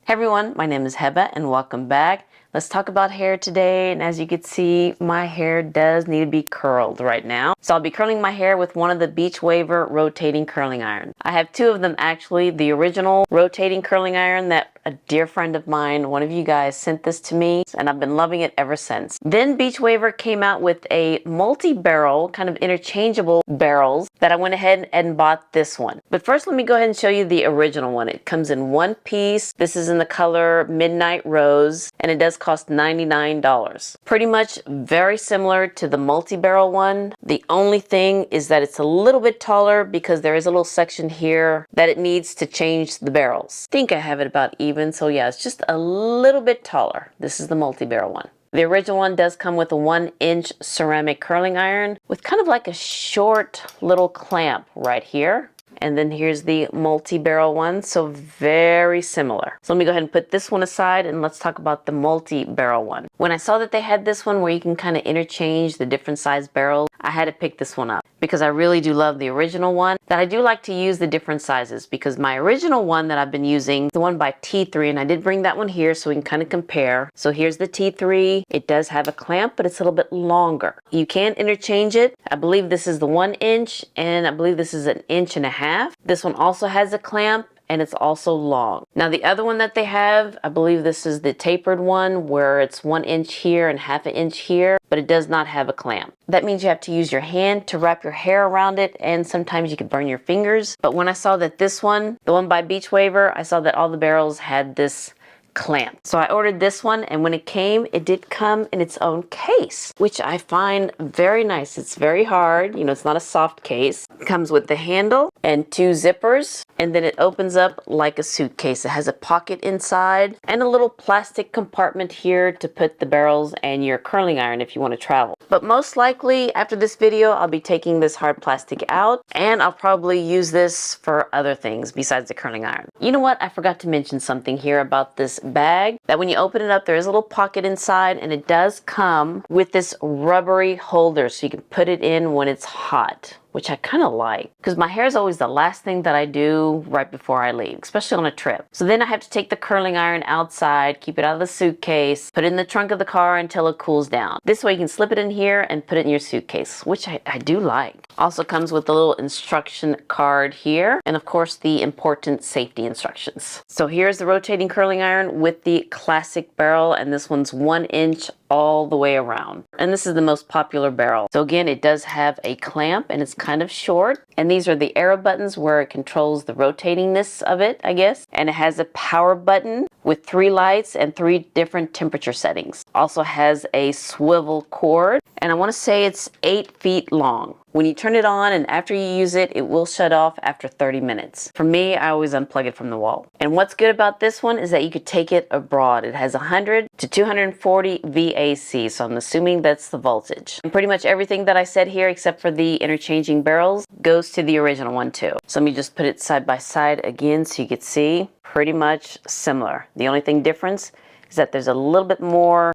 Hey everyone, my name is Heba and welcome back. Let's talk about hair today, and as you can see, my hair does need to be curled right now. So I'll be curling my hair with one of the Beachwaver rotating curling irons. I have two of them actually. The original rotating curling iron that a dear friend of mine, one of you guys, sent this to me, and I've been loving it ever since. Then Beachwaver came out with a multi-barrel, kind of interchangeable barrels, that I went ahead and bought this one. But first let me go ahead and show you the original one. It comes in one piece. This is in the color Midnight Rose, and it does cost $99. Pretty much very similar to the multi-barrel one. The only thing is that it's a little bit taller because there is a little section here that it needs to change the barrels. I think I have it about even, so yeah, it's just a little bit taller. This is the multi-barrel one. The original one does come with a 1-inch ceramic curling iron with kind of like a short little clamp right here. And then here's the multi-barrel one, so very similar. So let me go ahead and put this one aside and let's talk about the multi-barrel one. When I saw that they had this one where you can kind of interchange the different size barrels, I had to pick this one up because I really do love the original one. That I do like to use the different sizes because my original one that I've been using, the one by T3, and I did bring that one here so we can kind of compare. So here's the T3. It does have a clamp, but it's a little bit longer. You can interchange it. I believe this is the 1-inch, and I believe this is an 1.5 inches. This one also has a clamp, and it's also long. Now the other one that they have, I believe this is the tapered one where it's 1 inch here and 1/2 inch here, but it does not have a clamp. That means you have to use your hand to wrap your hair around it, and sometimes you could burn your fingers. But when I saw that this one, the one by Beachwaver, I saw that all the barrels had this clamp. So I ordered this one, and when it came, it did come in its own case, which I find very nice. It's very hard, you know, it's not a soft case. It comes with the handle and 2 zippers, and then it opens up like a suitcase. It has a pocket inside and a little plastic compartment here to put the barrels and your curling iron if you want to travel. But most likely after this video, I'll be taking this hard plastic out, and I'll probably use this for other things besides the curling iron. You know what? I forgot to mention something here about this bag, that when you open it up, there is a little pocket inside, and it does come with this rubbery holder so you can put it in when it's hot, which I kind of like because my hair is always the last thing that I do right before I leave, especially on a trip. So then I have to take the curling iron outside, keep it out of the suitcase, put it in the trunk of the car until it cools down. This way you can slip it in here and put it in your suitcase, which I do like. Also comes with a little instruction card here, and of course the important safety instructions. So here's the rotating curling iron with the classic barrel, and this one's 1 inch all the way around. And this is the most popular barrel. So again, it does have a clamp, and it's kind of short. And these are the arrow buttons where it controls the rotatingness of it, I guess. And it has a power button with 3 lights and 3 different temperature settings. Also has a swivel cord, and I want to say it's 8 feet long. When you turn it on and after you use it, it will shut off after 30 minutes. For me, I always unplug it from the wall. And what's good about this one is that you could take it abroad. It has 100 to 240 VAC, so I'm assuming that's the voltage. And pretty much everything that I said here, except for the interchanging barrels, goes to the original one too. So let me just put it side by side again so you can see. Pretty much similar. The only thing difference is that there's a little bit more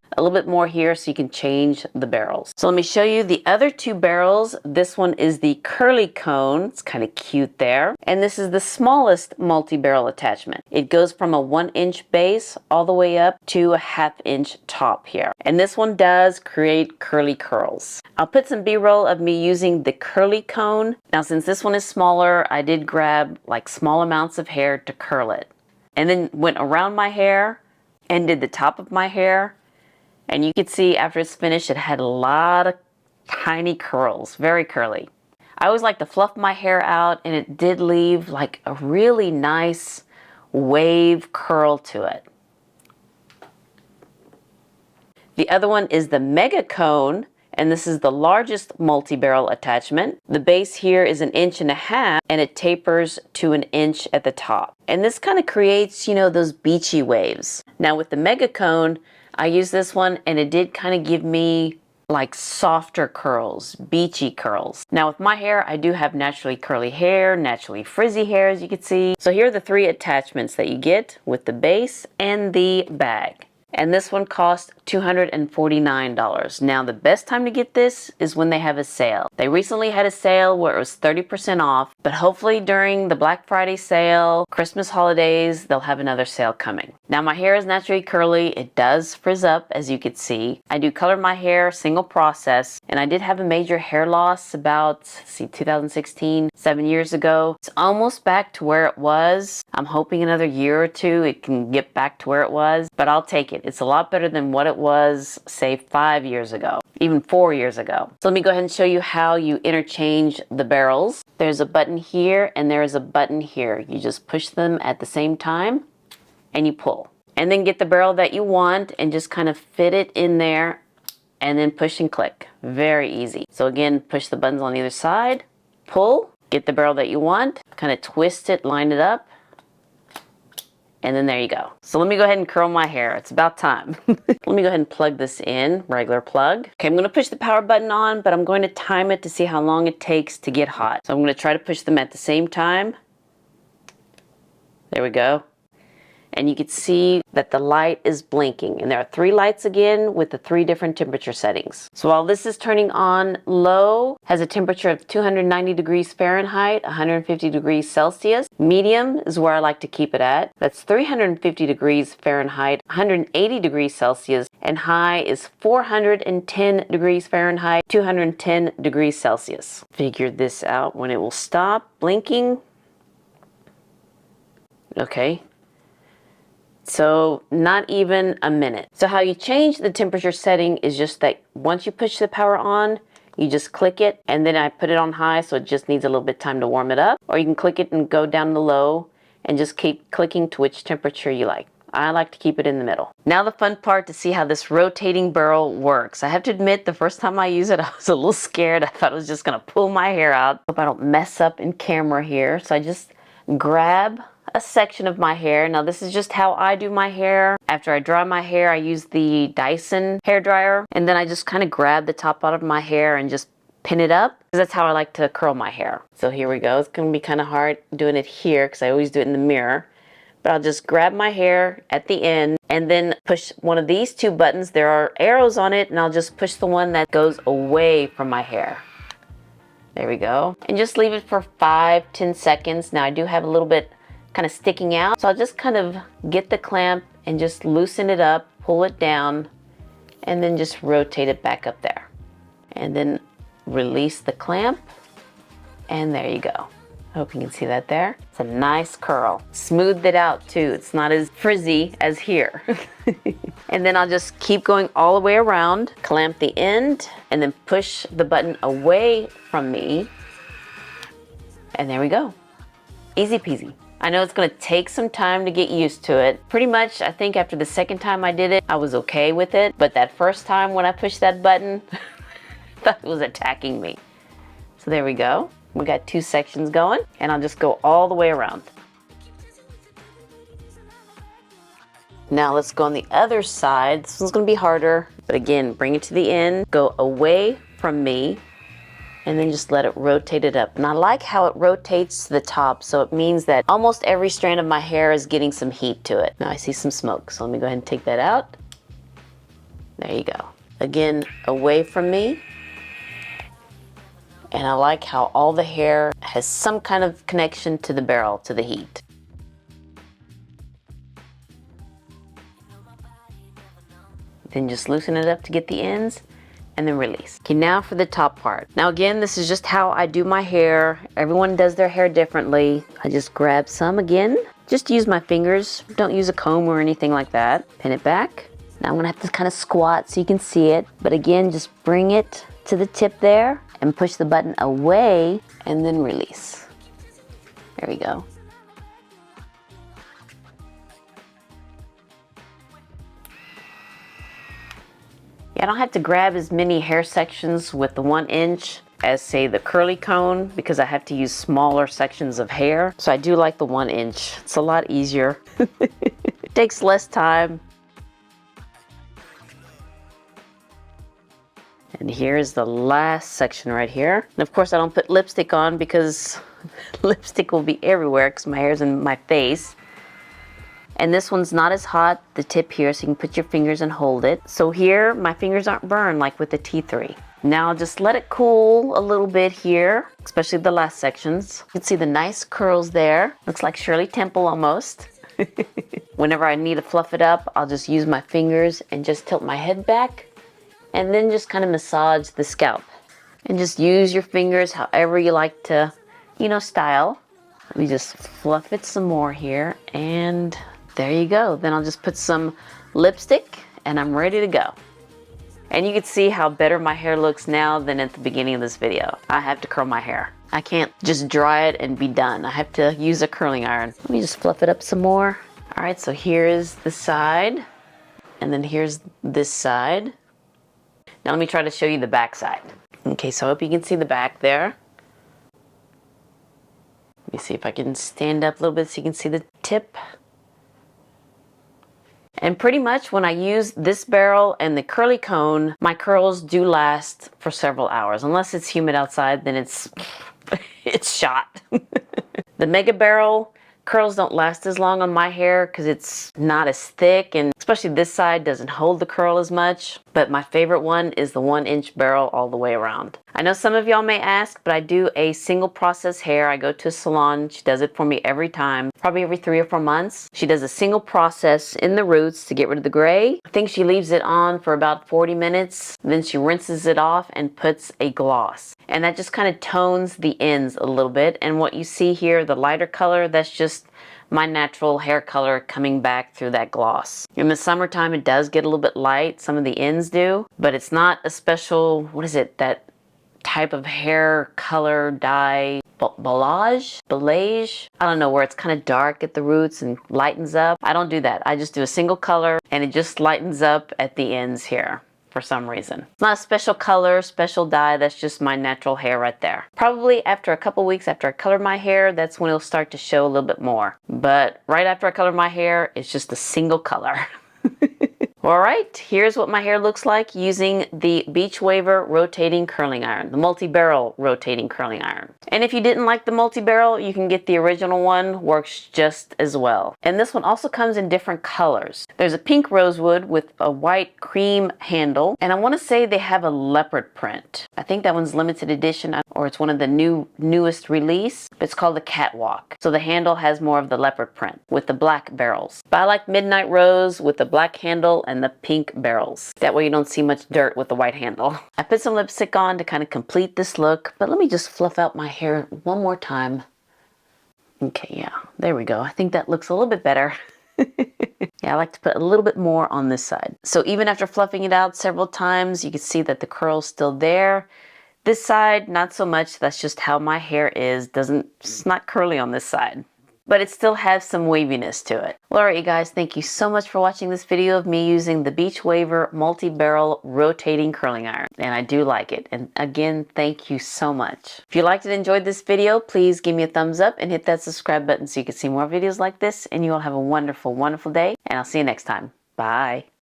here so you can change the barrels. So let me show you the other 2 barrels. This one is the curly cone. It's kind of cute there. And this is the smallest multi-barrel attachment. It goes from a 1-inch base all the way up to a 1/2 inch top here. And this one does create curly curls. I'll put some B-roll of me using the curly cone. Now since this one is smaller, I did grab like small amounts of hair to curl it. And then went around my hair and did the top of my hair, and you can see after it's finished it had a lot of tiny curls, very curly. I always like to fluff my hair out, and it did leave like a really nice wave curl to it. The other one is the mega cone, and this is the largest multi-barrel attachment. The base here is 1.5 inches, and it tapers to 1 inch at the top. And this kind of creates, you know, those beachy waves. Now with the mega cone, I use this one, and it did kind of give me like softer curls, beachy curls. Now with my hair, I do have naturally curly hair, naturally frizzy hair, as you can see. So here are the 3 attachments that you get with the base and the bag. And this one cost $249. Now the best time to get this is when they have a sale. They recently had a sale where it was 30% off, but hopefully during the Black Friday sale, Christmas holidays, they'll have another sale coming. Now my hair is naturally curly. It does frizz up, as you can see. I do color my hair single process, and I did have a major hair loss about, let's see, 2016, 7 years ago. It's almost back to where it was. I'm hoping another year or two it can get back to where it was, but I'll take it. It's a lot better than what it was, say, 5 years ago, even 4 years ago. So let me go ahead and show you how you interchange the barrels. There's a button here and there's a button here. You just push them at the same time and you pull. And then get the barrel that you want and just kind of fit it in there and then push and click. Very easy. So again, push the buttons on either side, pull, get the barrel that you want, kind of twist it, line it up, and then there you go. So let me go ahead and curl my hair. It's about time. Let me go ahead and plug this in, regular plug. Okay, I'm gonna push the power button on, but I'm going to time it to see how long it takes to get hot. So I'm gonna try to push them at the same time. There we go. And you can see that the light is blinking. And there are 3 lights again with the 3 different temperature settings. So while this is turning on, low has a temperature of 290 degrees Fahrenheit, 150 degrees Celsius. Medium is where I like to keep it at. That's 350 degrees Fahrenheit, 180 degrees Celsius. And high is 410 degrees Fahrenheit, 210 degrees Celsius. Figure this out when it will stop blinking. Okay. So not even a minute. So how you change the temperature setting is just that once you push the power on, you just click it, and then I put it on high, so it just needs a little bit of time to warm it up. Or you can click it and go down to low and just keep clicking to which temperature you like. I like to keep it in the middle. Now the fun part to see how this rotating barrel works. I have to admit, the first time I used it, I was a little scared. I thought it was just gonna pull my hair out. Hope I don't mess up in camera here. So I just grab a section of my hair. Now this is just how I do my hair. After I dry my hair, I use the Dyson hair dryer, and then I just kind of grab the top out of my hair and just pin it up, because that's how I like to curl my hair. So here we go. It's gonna be kind of hard doing it here because I always do it in the mirror, but I'll just grab my hair at the end and then push one of these 2 buttons. There are arrows on it, and I'll just push the one that goes away from my hair. There we go. And just leave it for 5-10 seconds. Now I do have a little bit kind of sticking out, so I'll just kind of get the clamp and just loosen it up, pull it down, and then just rotate it back up there. And then release the clamp, and there you go. Hope you can see that there. It's a nice curl. Smoothed it out too. It's not as frizzy as here. And then I'll just keep going all the way around, clamp the end, and then push the button away from me. And there we go. Easy peasy. I know it's gonna take some time to get used to it. Pretty much, I think after the second time I did it, I was okay with it. But that first time when I pushed that button, I thought it was attacking me. So there we go. We got 2 sections going, and I'll just go all the way around. Now let's go on the other side. This one's gonna be harder, but again, bring it to the end, go away from me, and then just let it rotate it up. And I like how it rotates to the top, so it means that almost every strand of my hair is getting some heat to it. Now I see some smoke, so let me go ahead and take that out. There you go. Again, away from me. And I like how all the hair has some kind of connection to the barrel, to the heat. Then just loosen it up to get the ends, and then release. Okay, now for the top part. Now again, this is just how I do my hair. Everyone does their hair differently. I just grab some again. Just use my fingers. Don't use a comb or anything like that. Pin it back. Now I'm gonna have to kind of squat so you can see it. But again, just bring it to the tip there and push the button away and then release. There we go. I don't have to grab as many hair sections with the 1 inch as say the curly cone, because I have to use smaller sections of hair. So I do like the 1 inch. It's a lot easier. It takes less time. And here's the last section right here. And of course I don't put lipstick on because lipstick will be everywhere because my hair's in my face. And this one's not as hot, the tip here, so you can put your fingers and hold it. So here, my fingers aren't burned like with the T3. Now just let it cool a little bit here, especially the last sections. You can see the nice curls there. Looks like Shirley Temple almost. Whenever I need to fluff it up, I'll just use my fingers and just tilt my head back and then just kind of massage the scalp. And just use your fingers however you like to, style. Let me just fluff it some more here, and there you go. Then I'll just put some lipstick and I'm ready to go. And you can see how better my hair looks now than at the beginning of this video. I have to curl my hair. I can't just dry it and be done. I have to use a curling iron. Let me just fluff it up some more. All right, so here's the side, and then here's this side. Now let me try to show you the back side. Okay, so I hope you can see the back there. Let me see if I can stand up a little bit so you can see the tip. And pretty much when I use this barrel and the curly cone, my curls do last for several hours. Unless it's humid outside, then it's shot. The mega barrel curls don't last as long on my hair because it's not as thick, and especially this side doesn't hold the curl as much. But my favorite one is the 1-inch barrel all the way around. I know some of y'all may ask, but I do a single process hair. I go to a salon. She does it for me every time, probably every 3 or 4 months. She does a single process in the roots to get rid of the gray. I think she leaves it on for about 40 minutes. Then she rinses it off and puts a gloss. And that just kind of tones the ends a little bit. And what you see here, the lighter color, that's just my natural hair color coming back through that gloss. In the summertime, it does get a little bit light. Some of the ends do, but it's not a special, that type of hair color dye, beige? I don't know, where it's kind of dark at the roots and lightens up. I don't do that. I just do a single color and it just lightens up at the ends here. For some reason. It's not a special color, special dye, that's just my natural hair right there. Probably after a couple weeks after I color my hair, that's when it'll start to show a little bit more. But right after I color my hair, it's just a single color. Alright, here's what my hair looks like using the Beachwaver rotating curling iron, the multi-barrel rotating curling iron. And if you didn't like the multi-barrel, you can get the original one, works just as well. And this one also comes in different colors. There's a pink rosewood with a white cream handle, and I want to say they have a leopard print. I think that one's limited edition, or it's one of the newest release. It's called the Catwalk. So the handle has more of the leopard print with the black barrels. But I like midnight rose with the black handle and the pink barrels. That way you don't see much dirt with the white handle. I put some lipstick on to kind of complete this look, but let me just fluff out my hair one more time. Okay, yeah, there we go. I think that looks a little bit better. Yeah, I like to put a little bit more on this side. So even after fluffing it out several times, you can see that the curl's still there. This side, not so much. That's just how my hair is. It's not curly on this side, but it still has some waviness to it. Well, alright you guys, thank you so much for watching this video of me using the Beachwaver multi-barrel rotating curling iron. And I do like it. And again, thank you so much. If you liked and enjoyed this video, please give me a thumbs up and hit that subscribe button so you can see more videos like this. And you all have a wonderful, wonderful day. And I'll see you next time. Bye.